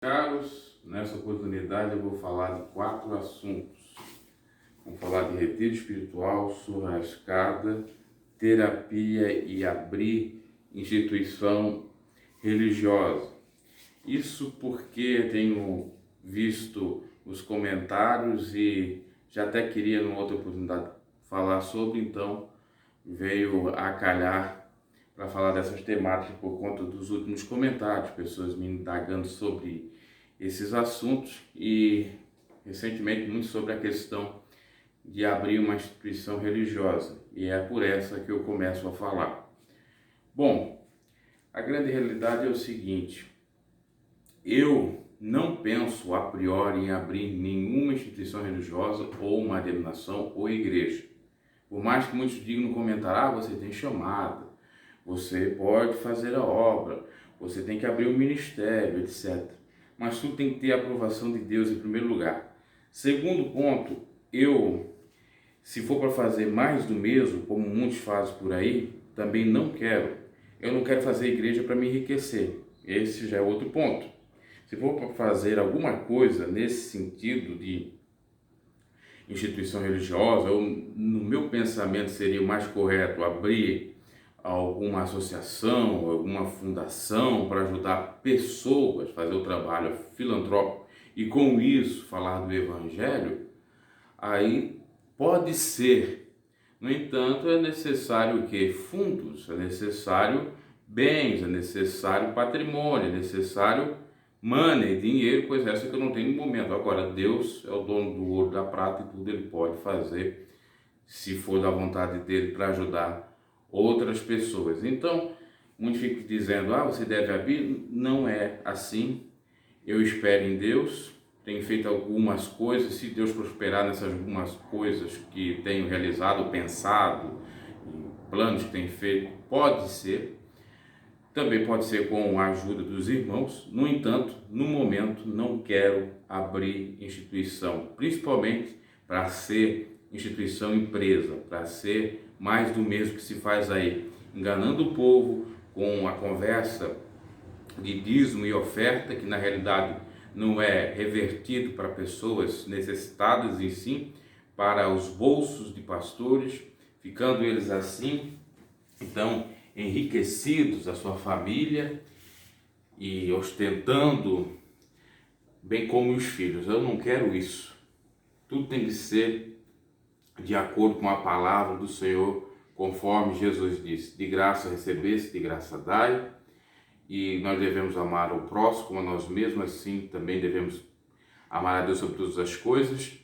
Caros, nessa oportunidade eu vou falar de 4 assuntos. Vamos falar de retiro espiritual, churrascada, terapia e abrir instituição religiosa. Isso porque tenho visto os comentários e já até queria numa outra oportunidade falar sobre, então veio a calhar para falar dessas temáticas por conta dos últimos comentários, pessoas me indagando sobre esses assuntos e recentemente muito sobre a questão de abrir uma instituição religiosa, e é por essa que eu começo a falar. Bom, a grande realidade é o seguinte: eu não penso a priori em abrir nenhuma instituição religiosa ou uma denominação ou igreja. Por mais que muitos digam no comentário, você tem chamada, você pode fazer a obra, você tem que abrir um ministério, etc. Mas tudo tem que ter a aprovação de Deus em primeiro lugar. Segundo ponto, se for para fazer mais do mesmo, como muitos fazem por aí, também não quero. Eu não quero fazer igreja para me enriquecer. Esse já é outro ponto. Se for para fazer alguma coisa nesse sentido de instituição religiosa, ou no meu pensamento seria o mais correto abrir alguma associação, alguma fundação para ajudar pessoas a fazer o trabalho filantrópico e com isso falar do evangelho, aí pode ser. No entanto, é necessário o quê? Fundos, é necessário bens, é necessário patrimônio, é necessário money, dinheiro, coisa essa que eu não tenho no momento. Agora, Deus é o dono do ouro, da prata e tudo ele pode fazer, se for da vontade dele, para ajudar outras pessoas. Então, muitos ficam dizendo, você deve abrir. Não é assim. Eu espero em Deus, tenho feito algumas coisas, se Deus prosperar nessas algumas coisas que tenho realizado, pensado, planos que tenho feito, pode ser. Também pode ser com a ajuda dos irmãos. No entanto, no momento, não quero abrir instituição, principalmente para ser instituição empresa, para ser mais do mesmo que se faz aí, enganando o povo com a conversa de dízimo e oferta, que na realidade não é revertido para pessoas necessitadas, e sim para os bolsos de pastores, ficando eles assim, então, enriquecidos, a sua família, e ostentando, bem como os filhos. Eu não quero isso. Tudo tem que ser de acordo com a palavra do Senhor, conforme Jesus disse: de graça recebeste, de graça dai. E nós devemos amar o próximo como a nós mesmos, assim também devemos amar a Deus sobre todas as coisas.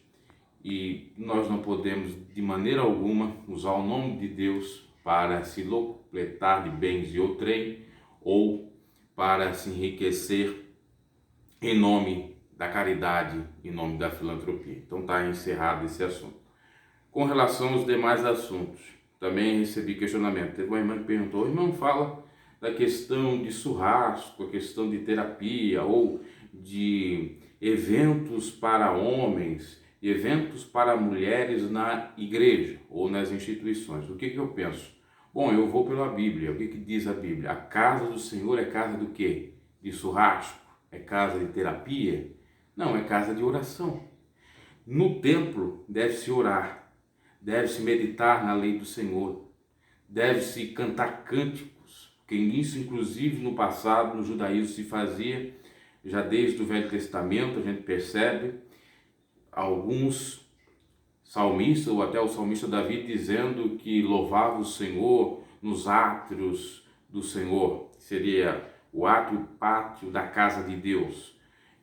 E nós não podemos de maneira alguma usar o nome de Deus para se locupletar de bens de outrem ou para se enriquecer em nome da caridade, em nome da filantropia. Então está encerrado esse assunto. Com relação aos demais assuntos, também recebi questionamento. Teve uma irmã que perguntou: irmão, fala da questão de churrasco, a questão de terapia ou de eventos para homens, eventos para mulheres na igreja ou nas instituições. O que eu penso? Bom, eu vou pela Bíblia. O que diz a Bíblia? A casa do Senhor é casa do quê? De churrasco? É casa de terapia? Não, é casa de oração. No templo deve-se orar, deve-se meditar na lei do Senhor, deve-se cantar cânticos, que isso inclusive no passado, no judaísmo, se fazia, já desde o Velho Testamento. A gente percebe alguns salmistas, ou até o salmista Davi, dizendo que louvava o Senhor nos átrios do Senhor, seria o átrio pátio da casa de Deus,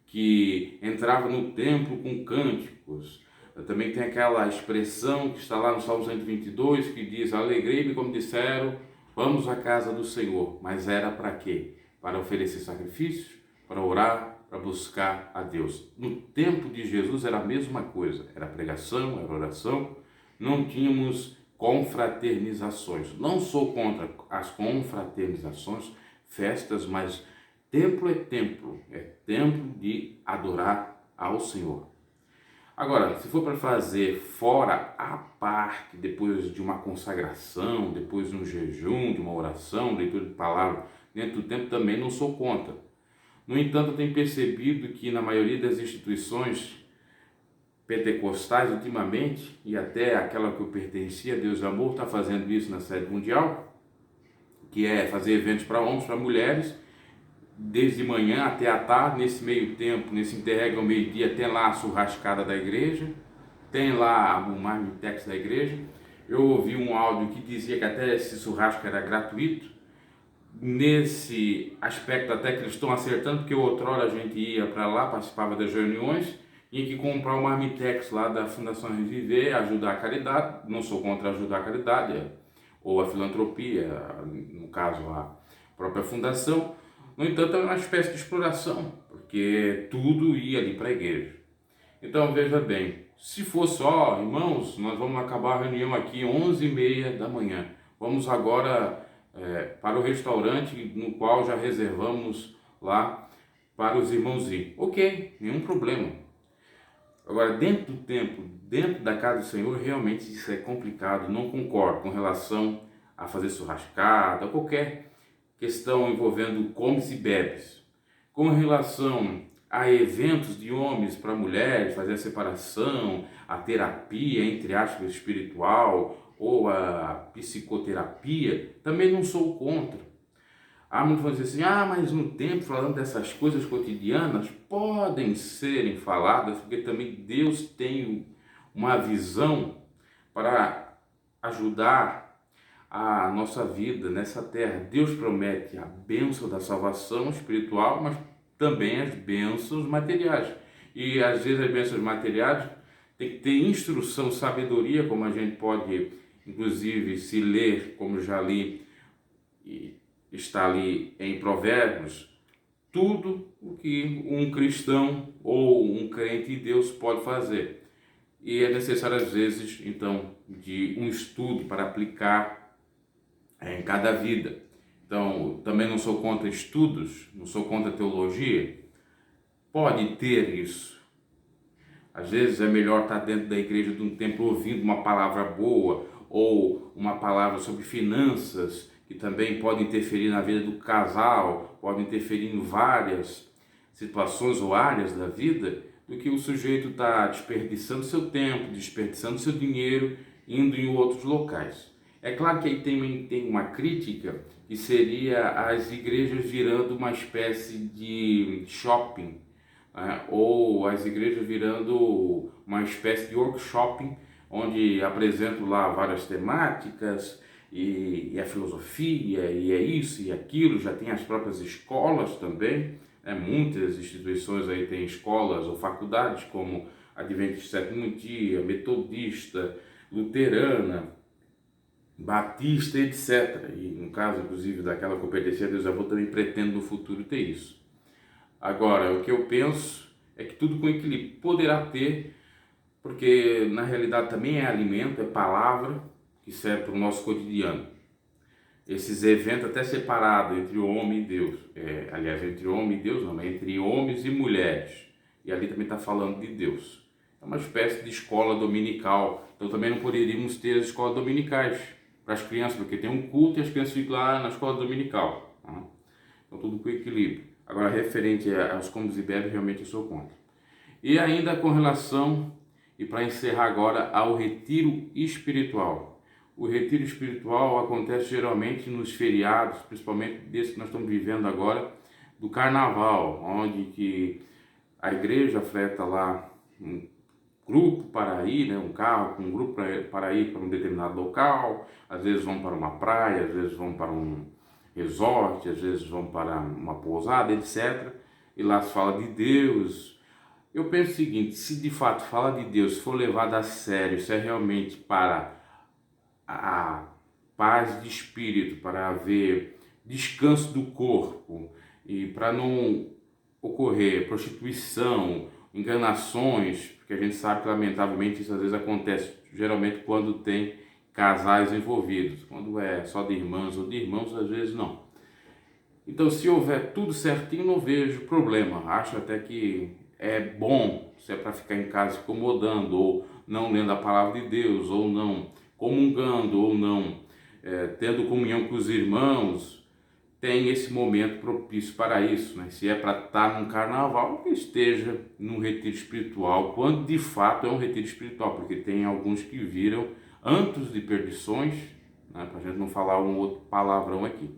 que entrava no templo com cânticos. Também tem aquela expressão que está lá no Salmo 122, que diz: alegrei-me como disseram, vamos à casa do Senhor. Mas era para quê? Para oferecer sacrifícios, para orar, para buscar a Deus. No tempo de Jesus era a mesma coisa, era pregação, era oração. Não tínhamos confraternizações. Não sou contra as confraternizações, festas, mas templo é templo de adorar ao Senhor. Agora, se for para fazer fora, à parte, depois de uma consagração, depois de um jejum, de uma oração, leitura de palavra, dentro do tempo, também não sou contra. No entanto, eu tenho percebido que na maioria das instituições pentecostais ultimamente, e até aquela que eu pertencia, Deus e Amor, está fazendo isso na sede mundial, que é fazer eventos para homens, para mulheres, desde manhã até a tarde. Nesse meio tempo, nesse interregno ao meio-dia, tem lá a churrascada da igreja, tem lá o marmitex da igreja. Eu ouvi um áudio que dizia que até esse churrasco era gratuito. Nesse aspecto até que eles estão acertando, porque outrora a gente ia para lá, participava das reuniões, tinha que comprar o marmitex lá da Fundação Reviver, ajudar a caridade. Não sou contra ajudar a caridade, ou a filantropia, no caso a própria fundação. No entanto, era uma espécie de exploração, porque tudo ia ali para a igreja. Então, veja bem, se for só, irmãos, nós vamos acabar a reunião aqui 11h30 da manhã. Vamos agora para o restaurante no qual já reservamos lá para os irmãos ir. Ok, nenhum problema. Agora, dentro do templo, dentro da casa do Senhor, realmente isso é complicado. Não concordo com relação a fazer churrascada, qualquer questão envolvendo comes e bebes. Com relação a eventos de homens para mulheres, fazer a separação, a terapia, entre aspas, espiritual, ou a psicoterapia, também não sou contra. Há muitos vão dizer assim, mas no tempo, falando dessas coisas cotidianas, podem serem faladas, porque também Deus tem uma visão para ajudar a nossa vida nessa terra. Deus promete a bênção da salvação espiritual, mas também as bênçãos materiais. E às vezes as bênçãos materiais tem que ter instrução, sabedoria, como a gente pode, inclusive, se ler, como já li, e está ali em Provérbios, tudo o que um cristão ou um crente em Deus pode fazer. E é necessário, às vezes, então, de um estudo para aplicar em cada vida. Então, também não sou contra estudos, não sou contra teologia. Pode ter isso. Às vezes é melhor estar dentro da igreja de um templo ouvindo uma palavra boa ou uma palavra sobre finanças, que também pode interferir na vida do casal, pode interferir em várias situações ou áreas da vida, do que o sujeito está desperdiçando seu tempo, desperdiçando seu dinheiro, indo em outros locais. É claro que aí tem uma crítica, que seria as igrejas virando uma espécie de shopping, né? Ou as igrejas virando uma espécie de workshop, onde apresentam lá várias temáticas, e a filosofia, e é isso e aquilo. Já tem as próprias escolas também, né? Muitas instituições aí têm escolas ou faculdades, como Adventista Sétimo Dia, Metodista, Luterana, Batista, etc. E no caso, inclusive, daquela que eu pertencia a Deus, eu também pretendo no futuro ter isso. Agora, o que eu penso é que tudo com equilíbrio poderá ter, porque na realidade também é alimento, é palavra, que serve para o nosso cotidiano. Esses eventos até separados entre o homem e Deus, aliás, entre homem e Deus não, mas entre homens e mulheres, e ali também está falando de Deus. É uma espécie de escola dominical, então também não poderíamos ter as escolas dominicais para as crianças, porque tem um culto e as crianças ficam lá na escola dominical. Tá? Então tudo com equilíbrio. Agora, referente aos comes e bebes, realmente eu sou contra. E ainda com relação, e para encerrar agora, ao retiro espiritual. O retiro espiritual acontece geralmente nos feriados, principalmente desse que nós estamos vivendo agora, do carnaval, onde que a igreja freta lá um grupo para ir, né, um carro com um grupo para ir para um determinado local. Às vezes vão para uma praia, às vezes vão para um resort, às vezes vão para uma pousada, etc. E lá se fala de Deus. Eu penso o seguinte, se de fato fala de Deus, se for levado a sério, se é realmente para a paz de espírito, para haver descanso do corpo e para não ocorrer prostituição, enganações, porque a gente sabe que lamentavelmente isso às vezes acontece, geralmente quando tem casais envolvidos, quando é só de irmãs ou de irmãos, às vezes não. Então, se houver tudo certinho, não vejo problema. Acho até que é bom, se é para ficar em casa se incomodando, ou não lendo a palavra de Deus, ou não comungando, ou não tendo comunhão com os irmãos, tem esse momento propício para isso, né? Se é para estar num carnaval, que esteja num retiro espiritual, quando de fato é um retiro espiritual, porque tem alguns que viram antros de perdições, né? Para a gente não falar um outro palavrão aqui.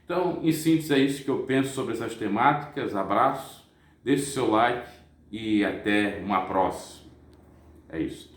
Então, em síntese, é isso que eu penso sobre essas temáticas. Abraço, deixe seu like e até uma próxima. É isso.